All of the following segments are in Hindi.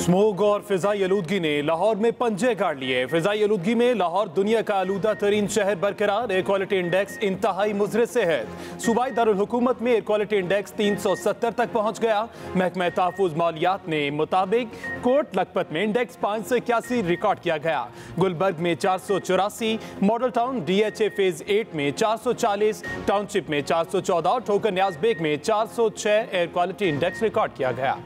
स्मोग और फिजाई आलूदगी ने लाहौर में पंजे गाड़ लिए। फिजाई आलूदगी में लाहौर दुनिया का आलूदा तरीन शहर बरकरार। एयर क्वालिटी इंडेक्स इंतहाई मुज़र सेहत। सूबाई दारुल हुकूमत में एयर क्वालिटी इंडेक्स 370 तक पहुंच गया। महकमा तहफ़्फ़ुज़ मालियात ने मुताबिक कोट लखपत में इंडेक्स 581 रिकॉर्ड किया गया। गुलबर्ग में 484, मॉडल टाउन DHA फेज 8 में 440, टाउनशिप में 414 और ठोकर न्याज बेग में 406 एयर क्वालिटी इंडेक्स रिकॉर्ड किया गया।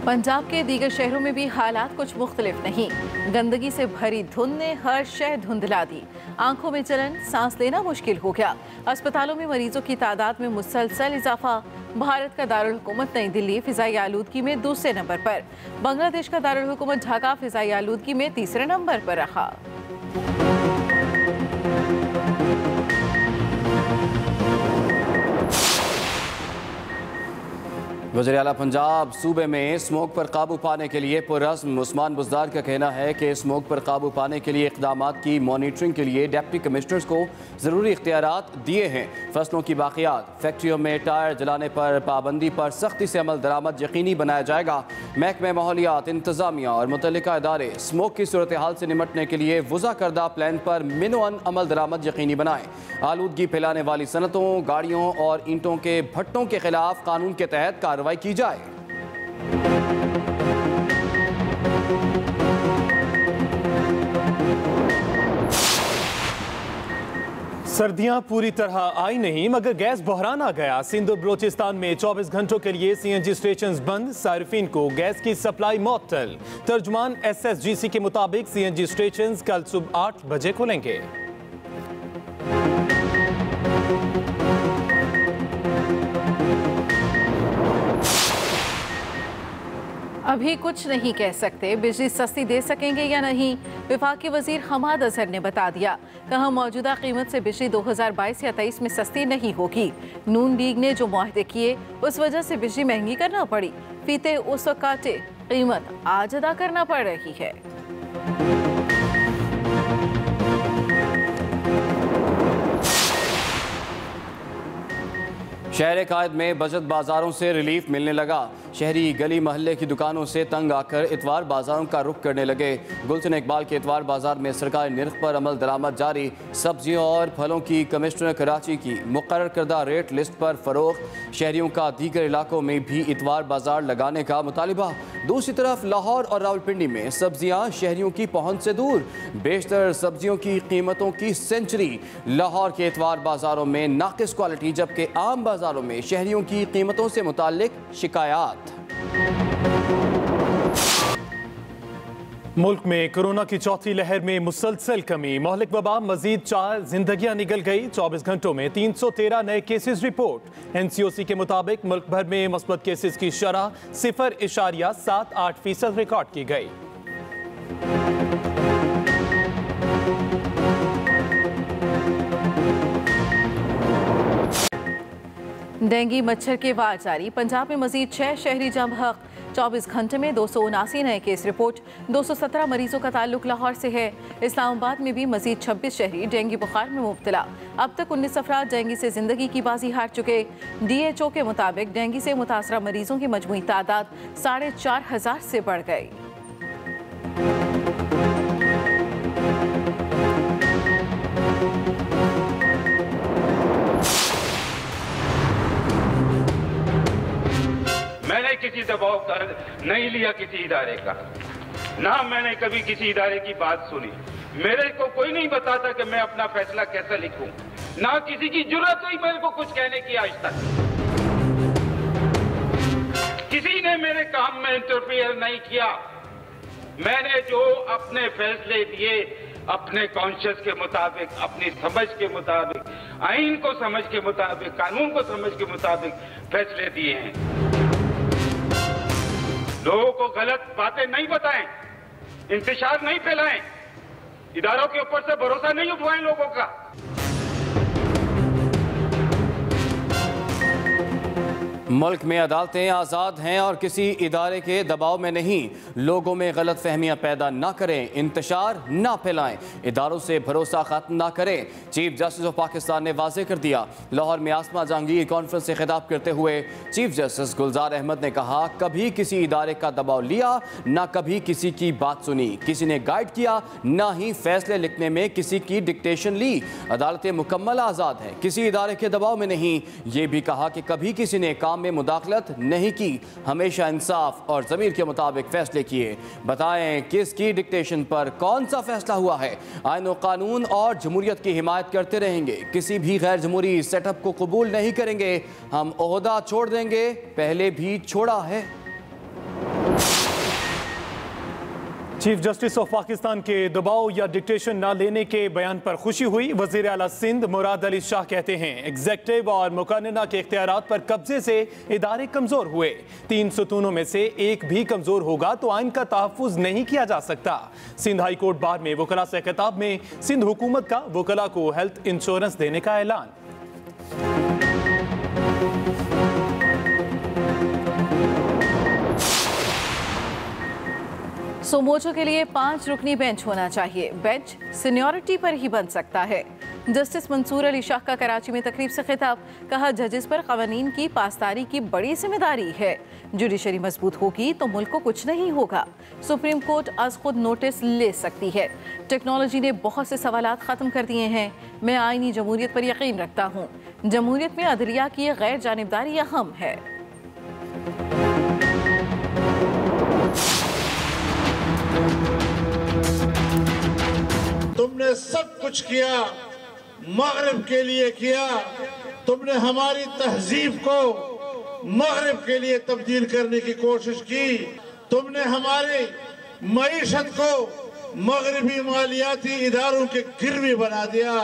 पंजाब के दीगर शहरों में भी हालात कुछ मुख्तलिफ नहीं। गंदगी से भरी धुंध ने हर शहर धुंधला दी। आंखों में जलन, सांस लेना मुश्किल हो गया। अस्पतालों में मरीजों की तादाद में मुसलसल इजाफा। भारत का दारुल हुकूमत नई दिल्ली फिजाई आलूदगी में दूसरे नंबर पर। बांग्लादेश का दारुल हुकूमत ढाका फिजाई आलूदगी में तीसरे नंबर पर रहा। वज़ीर आला पंजाब सूबे में स्मोक पर काबू पाने के लिए पुरज़्म उस्मान बुज़दार का कहना है कि स्मोक पर काबू पाने के लिए इक़दामात की मॉनिटरिंग के लिए डिप्टी कमिश्नर्स को ज़रूरी इख्तियारात दिए हैं। फसलों की बाक़ियात, फैक्ट्रियों में टायर जलाने पर पाबंदी पर सख्ती से अमल दरामद यकीनी बनाया जाएगा। महकमे माहौलियात, इंतज़ामिया और मुतल्लिका इदारे स्मोक की सूरत हाल से निमटने के लिए वज़ा करदा प्लान पर मिनवन अमल दरामद यकीनी बनाएं। आलूदगी फैलाने वाली सनतों, गाड़ियों और ईंटों के भट्टों के खिलाफ कानून के तहत कार्रवाई की जाए। सर्दियां पूरी तरह आई नहीं मगर गैस बहरान आ गया। सिंध और बलोचिस्तान में 24 घंटों के लिए CNG स्टेशन बंद। सार्फिन को गैस की सप्लाई मुअत्तल। तर्जुमान SSGC के मुताबिक CNG स्टेशन कल सुबह 8 बजे खुलेंगे। अभी कुछ नहीं कह सकते, बिजली सस्ती दे सकेंगे या नहीं। विफाकी वजीर हमाद अजहर ने बता दिया, कहा मौजूदा कीमत से बिजली 2022 या 23 में सस्ती नहीं होगी। नून लीग ने जो मुआहदे किए उस वजह से बिजली महंगी करना पड़ी। फीते उस वक्त काटे, कीमत आज अदा करना पड़ रही है। शहर कायद में बचत बाजारों से रिलीफ मिलने लगा। शहरी गली महल्ले की दुकानों से तंग आकर इतवार बाजारों का रुख करने लगे। गुलशन इकबाल के इतवार बाजार में सरकारी निर्ख पर अमल दरामद जारी। सब्जियों और फलों की कमिश्नर कराची की मुकर्रर करदा रेट लिस्ट पर फरोख्त। शहरियों का दीगर इलाकों में भी इतवार बाजार लगाने का मुतालिबा। दूसरी तरफ लाहौर और रावलपिंडी में सब्जियां शहरियों की पहुंच से दूर। बेशतर सब्जियों की कीमतों की सेंचुरी। लाहौर के इतवार बाजारों में नाकिस क्वालिटी, जबकि आम बाजारों में शहरियों की कीमतों से मुताल्लिक शिकायत। मुल्क में कोरोना की चौथी लहर में मुसलसल कमी। मोहलिक वबा मजीद 4 जिंदगियां निकल गई। 24 घंटों में 313 नए केसेस रिपोर्ट। NCOC के मुताबिक मुल्क भर में मस्बत केसेस की शरह 0.78% रिकॉर्ड की गई। डेंगू मच्छर के वार जारी। पंजाब में मजीद 6 शहरी जम हक। 24 घंटे में 279 नए केस रिपोर्ट। 217 मरीजों का ताल्लुक लाहौर से है। इस्लामाबाद में भी मजीद 26 शहरी डेंगू बुखार में मुब्तला। अब तक 19 अफराद डेंगू से जिंदगी की बाजी हार चुके। DHO के मुताबिक डेंगू से मुतासरा मरीजों की मजमूई तादाद 4,500 से बढ़ गई। मैंने किसी दबाव का नहीं लिया किसी इदारे का, ना मैंने कभी किसी इदारे की बात सुनी। मेरे को कोई नहीं बताता कि मैं अपना फैसला कैसे लिखूं, ना किसी की जुर्रत हुई मेरे को कुछ कहने की आज तक। किसी ने मेरे काम में इंटरफियर नहीं किया। मैंने जो अपने फैसले दिए अपने कॉन्शियस के मुताबिक, अपनी समझ के मुताबिक, आईन को समझ के मुताबिक, कानून को समझ के मुताबिक फैसले दिए हैं। लोगों को गलत बातें नहीं बताएं, इंतशार नहीं फैलाएं, इदारों के ऊपर से भरोसा नहीं उठवाएं लोगों का। मुल्क में अदालतें आज़ाद हैं और किसी इदारे के दबाव में नहीं। लोगों में गलत फहमियाँ पैदा ना करें, इंतशार ना फैलाएं, इदारों से भरोसा खत्म ना करें। चीफ जस्टिस ऑफ पाकिस्तान ने वाज़ेह कर दिया। लाहौर में आसमा जहांगीर कॉन्फ्रेंस से खिताब करते हुए चीफ जस्टिस गुलजार अहमद ने कहा, कभी किसी इदारे का दबाव लिया, ना कभी किसी की बात सुनी, किसी ने गाइड किया, ना ही फैसले लिखने में किसी की डिक्टेशन ली। अदालतें मुकम्मल आज़ाद हैं, किसी इदारे के दबाव में नहीं। ये भी कहा कि कभी किसी ने काम में मुदाखलत नहीं की, हमेशा इंसाफ और ज़मीर के मुताबिक फैसले किए। बताएं किसकी डिक्टेशन पर कौन सा फैसला हुआ है। आईन व कानून और जमहूरियत की हिमायत करते रहेंगे, किसी भी गैर जमहूरी सेटअप को कबूल नहीं करेंगे। हम ओहदा छोड़ देंगे, पहले भी छोड़ा है। चीफ जस्टिस ऑफ पाकिस्तान के दबाव या डिक्टेशन न लेने के बयान पर खुशी हुई। वज़ीर आला सिंध मुराद अली शाह कहते हैं, एग्जेक्टिव और मुकान्ना के इख्तियारात पर कब्जे से इदारे कमज़ोर हुए। 3 सतूनों में से एक भी कमज़ोर होगा तो आइन का तहफ़्फ़ुज़ नहीं किया जा सकता। सिंध हाई कोर्ट बार में वकला से खिताब में सिंध हुकूमत का वकला को हेल्थ इंश्योरेंस देने का ऐलान। सोमोजो के लिए 5 रुकनी बेंच होना चाहिए। बेंच सीनियरिटी पर ही बन सकता है। जस्टिस मंसूर अली शाह का कराची में तकरीब से खिताब, कहा जजेस पर कवानीन की पासदारी की बड़ी जिम्मेदारी है। जुडिशरी मजबूत होगी तो मुल्क को कुछ नहीं होगा। सुप्रीम कोर्ट आज खुद नोटिस ले सकती है। टेक्नोलॉजी ने बहुत से सवालात ख़त्म कर दिए हैं। मैं आईनी जमहूरियत पर यकीन रखता हूँ। जमहूरियत में अदलिया की गैर जानिबदारी अहम है। तुमने सब कुछ किया, मगरिब के लिए किया। तुमने हमारी तहजीब को मगरिब के लिए तब्दील करने की कोशिश की। तुमने हमारी मईशत को मगरिबी मालियाती इदारों के गिरवी बना दिया।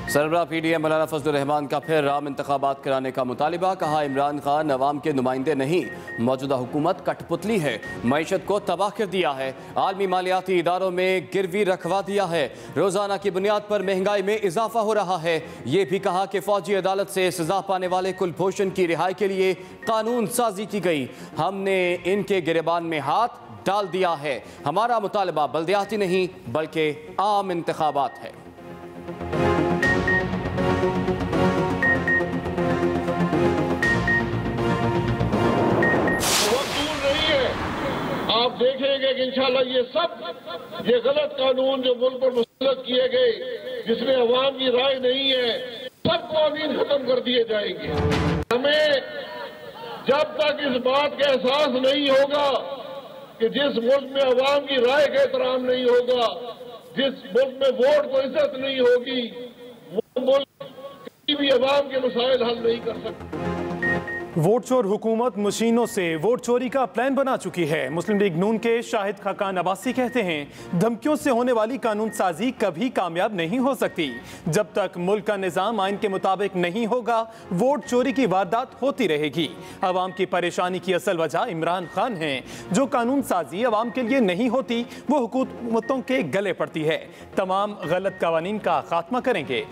सरबराह पीडीएम मौलाना फजलुर रहमान का फिर आम इंतखाबात कराने का मुतालिबा। कहा, इमरान खान अवाम के नुमाइंदे नहीं, मौजूदा हुकूमत कठपुतली है, मईशत को तबाह कर दिया है, आलमी मालियाती इदारों में गिरवी रखवा दिया है, रोजाना की बुनियाद पर महंगाई में इजाफा हो रहा है। ये भी कहा कि फौजी अदालत से सजा पाने वाले कुलभूषण की रिहाई के लिए कानून साजी की गई। हमने इनके गिरबान में हाथ डाल दिया है। हमारा मुतालिबा बल्दियाती नहीं बल्कि आम इंतखाबात है। आप देखेंगे कि इंशाल्लाह ये गलत कानून जो मुल्क पर मुसल्लत किए गए, जिसमें अवाम की राय नहीं है, सब कानून खत्म कर दिए जाएंगे। हमें जब तक इस बात का एहसास नहीं होगा कि जिस मुल्क में अवाम की राय का एहतराम नहीं होगा, जिस मुल्क में वोट को इज्जत नहीं होगी, वो मुल्क किसी भी अवाम के मसाइल हल नहीं कर सकता। वोट चोर हुकूमत मशीनों से वोट चोरी का प्लान बना चुकी है। मुस्लिम लीग नून के शाहिद खाकान अब्बासी कहते हैं, धमकियों से होने वाली कानून साजी कभी कामयाब नहीं हो सकती। जब तक मुल्क का निज़ाम आइन के मुताबिक नहीं होगा, वोट चोरी की वारदात होती रहेगी। अवाम की परेशानी की असल वजह इमरान खान है। जो कानून साजी अवाम के लिए नहीं होती, वो हुकूमतों के गले पड़ती है। तमाम गलत कवानीन का खात्मा करेंगे।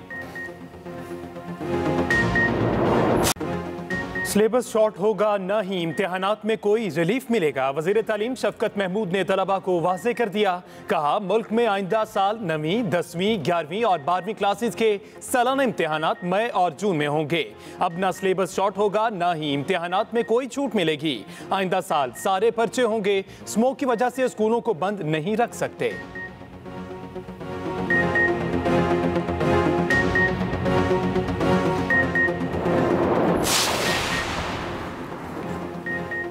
सिलेबस शॉर्ट होगा, न ही इम्तिहानात में कोई रिलीफ मिलेगा। वज़ीर तालीम शफकत महमूद ने तलबा को वाज़ेह कर दिया। कहा, मुल्क में आइंदा साल 9वीं, 10वीं, 11वीं और 12वीं क्लासेस के सालाना इम्तिहानात मई और जून में होंगे। अब न सिलेबस शॉर्ट होगा, न ही इम्तिहानात में कोई छूट मिलेगी। आइंदा साल सारे पर्चे होंगे। स्मोक की वजह से स्कूलों को बंद नहीं रख सकते।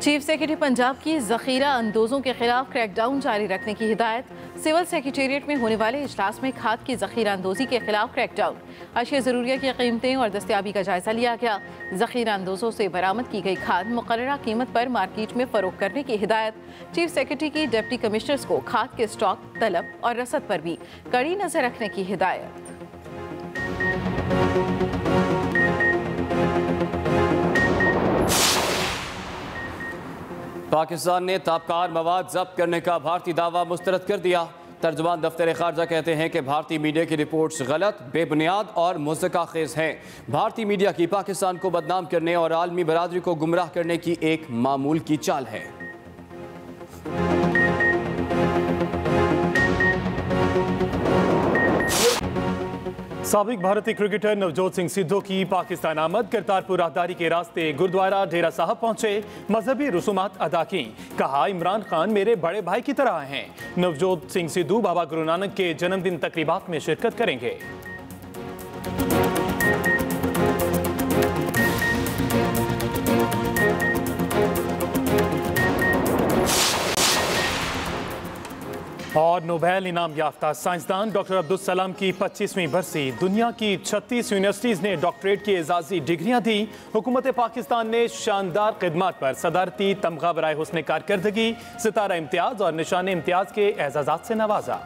चीफ सेक्रेटरी पंजाब की ज़ख़ीरा अंदोज़ों के खिलाफ क्रैकडाउन जारी रखने की हिदायत। सिविल सेक्रेटेरिएट में होने वाले इजलास में खाद की ज़ख़ीरा अंदोज़ी के खिलाफ क्रैकडाउन। अशिया ज़रूरिया की कीमतें और दस्तियाबी का जायज़ा लिया गया। ज़ख़ीरा अंदोज़ों से बरामद की गई खाद मुक़र्ररा कीमत पर मार्केट में फ़रोख्त करने की हिदायत। चीफ सेक्रेटरी की डिप्टी कमिश्नर्स को खाद के स्टॉक, तलब और रसद पर भी कड़ी नज़र रखने की हिदायत। पाकिस्तान ने ताबकार मवाद जब्त करने का भारतीय दावा मुस्तरद कर दिया। तर्जुमान दफ्तर खारजा कहते हैं कि भारतीय मीडिया की रिपोर्ट्स गलत, बेबुनियाद और मुज़क्काखेज़ हैं। भारतीय मीडिया की पाकिस्तान को बदनाम करने और आलमी बरादरी को गुमराह करने की एक मामूल की चाल है। साबिक भारतीय क्रिकेटर नवजोत सिंह सिद्धू की पाकिस्तान आमद। करतारपुर राहदारी के रास्ते गुरुद्वारा डेरा साहब पहुंचे, मजहबी रसूमात अदा की। कहा, इमरान खान मेरे बड़े भाई की तरह हैं। नवजोत सिंह सिद्धू बाबा गुरु नानक के जन्मदिन तकरीबात में शिरकत करेंगे। और नोबेल इनाम याफ्ता साइंसदान डॉक्टर अब्दुल सलाम की 25वीं बरसी। दुनिया की 36 यूनिवर्सिटीज़ ने डॉक्टरेट की एजाजी डिग्रियां दी। हुकूमत पाकिस्तान ने शानदार खिदमात पर सदारती तमगा बराए हुस्न कारकर्दगी, सितारा इम्तियाज और निशान इम्तियाज के एजाज़ात से नवाजा।